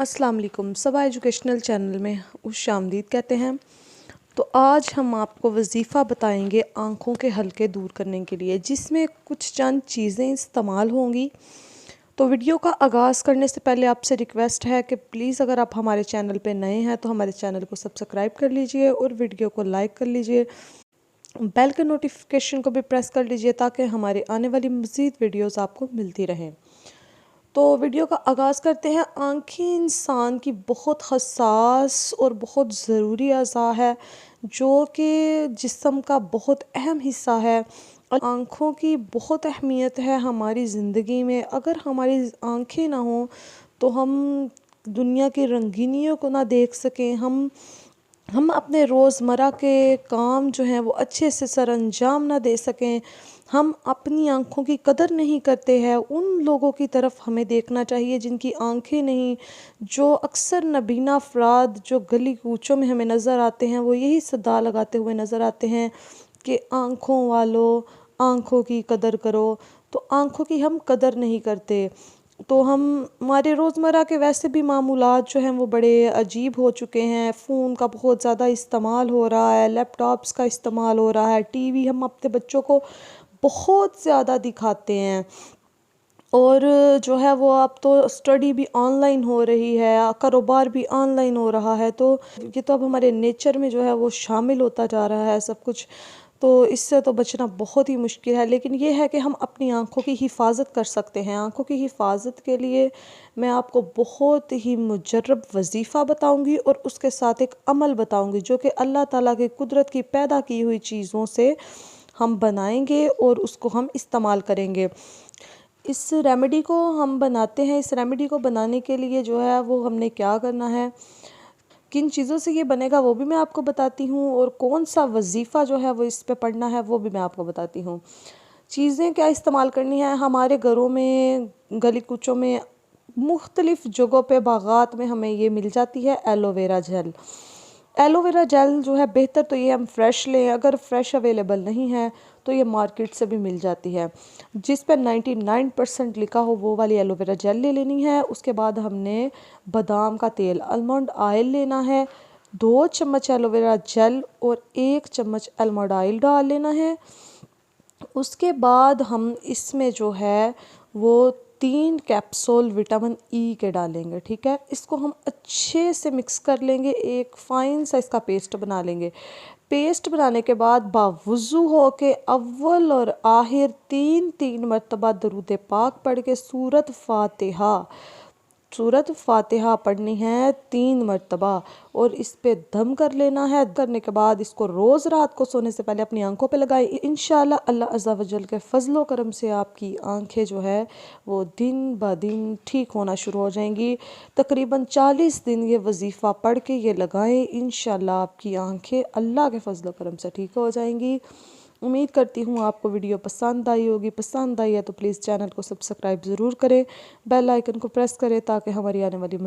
अस्सलाम वालेकुम। सबा educational channel में खुशामदीद कहते हैं। तो आज हम आपको वजीफ़ा बताएंगे आँखों के हल्के दूर करने के लिए, जिसमें कुछ चंद चीज़ें इस्तेमाल होंगी। तो वीडियो का आगाज़ करने से पहले आपसे रिक्वेस्ट है कि प्लीज़ अगर आप हमारे चैनल पे नए हैं तो हमारे चैनल को सब्सक्राइब कर लीजिए और वीडियो को लाइक कर लीजिए। बेल के नोटिफिकेशन को भी प्रेस कर लीजिए ताकि हमारी आने वाली मज़ीद वीडियोस आपको मिलती रहें। तो वीडियो का आगाज़ करते हैं। आँखें इंसान की बहुत हसास और बहुत ज़रूरी अज़ा है, जो कि जिस्म का बहुत अहम हिस्सा है। और आँखों की बहुत अहमियत है हमारी ज़िंदगी में। अगर हमारी आँखें ना हों तो हम दुनिया की रंगीनियों को ना देख सकें, हम अपने रोज़मर्रा के काम जो हैं वो अच्छे से सरअंजाम ना दे सकें, हम अपनी आँखों की कदर नहीं करते हैं। उन लोगों की तरफ हमें देखना चाहिए जिनकी आँखें नहीं, जो अक्सर नबीना अफराद जो गली कूचों में हमें नज़र आते हैं, वो यही सदा लगाते हुए नज़र आते हैं कि आँखों वालों आँखों की कदर करो। तो आँखों की हम कदर नहीं करते। तो हमारे रोज़मर्रा के वैसे भी मामूलात जो हैं वो बड़े अजीब हो चुके हैं। फ़ोन का बहुत ज़्यादा इस्तेमाल हो रहा है, लैपटॉप्स का इस्तेमाल हो रहा है, टीवी हम अपने बच्चों को बहुत ज़्यादा दिखाते हैं। और जो है वो अब तो स्टडी भी ऑनलाइन हो रही है, कारोबार भी ऑनलाइन हो रहा है। तो ये तो अब हमारे नेचर में जो है वो शामिल होता जा रहा है सब कुछ। तो इससे तो बचना बहुत ही मुश्किल है, लेकिन ये है कि हम अपनी आँखों की हिफाजत कर सकते हैं। आँखों की हिफाजत के लिए मैं आपको बहुत ही मुजर्रब वजीफ़ा बताऊंगी और उसके साथ एक अमल बताऊंगी जो कि अल्लाह ताला की कुदरत की पैदा की हुई चीज़ों से हम बनाएंगे और उसको हम इस्तेमाल करेंगे। इस रेमेडी को हम बनाते हैं। इस रेमेडी को बनाने के लिए जो है वो हमने क्या करना है, किन चीज़ों से ये बनेगा वो भी मैं आपको बताती हूँ, और कौन सा वजीफ़ा जो है वो इस पे पढ़ना है वो भी मैं आपको बताती हूँ। चीज़ें क्या इस्तेमाल करनी है, हमारे घरों में गली कूचों में मुख्तलिफ़ जगहों पे बागात में हमें ये मिल जाती है एलोवेरा जेल। एलोवेरा जेल जो है बेहतर तो ये हम फ्रेश लें, अगर फ्रेश अवेलेबल नहीं है तो ये मार्केट से भी मिल जाती है। जिस पर 99% लिखा हो वो वाली एलोवेरा जेल ले लेनी है। उसके बाद हमने बादाम का तेल, आलमंड ऑयल लेना है। 2 चम्मच एलोवेरा जेल और 1 चम्मच आलमंड ऑयल डाल लेना है। उसके बाद हम इसमें जो है वो 3 कैप्सूल विटामिन ई के डालेंगे। ठीक है, इसको हम अच्छे से मिक्स कर लेंगे, एक फाइन सा इसका पेस्ट बना लेंगे। पेस्ट बनाने के बाद बावुज़ू हो के अव्वल और आखिर 3 मरतबा दरूद पाक पढ़ के सूरत फातिहा पढ़नी है 3 मरतबा, और इस पे दम कर लेना है। करने के बाद इसको रोज़ रात को सोने से पहले अपनी आंखों पे लगाएं। इंशाल्लाह अल्लाह अज़्ज़ा वजल के फजलो करम से आपकी आंखें जो है वो दिन ब दिन ठीक होना शुरू हो जाएंगी। तकरीबन 40 दिन ये वजीफ़ा पढ़ के ये लगाएं, इंशाल्लाह आपकी आंखें अल्लाह के फजलो करम से ठीक हो जाएंगी। उम्मीद करती हूँ आपको वीडियो पसंद आई होगी। पसंद आई है तो प्लीज़ चैनल को सब्सक्राइब ज़रूर करें, बेल आइकन को प्रेस करें ताकि हमारी आने वाली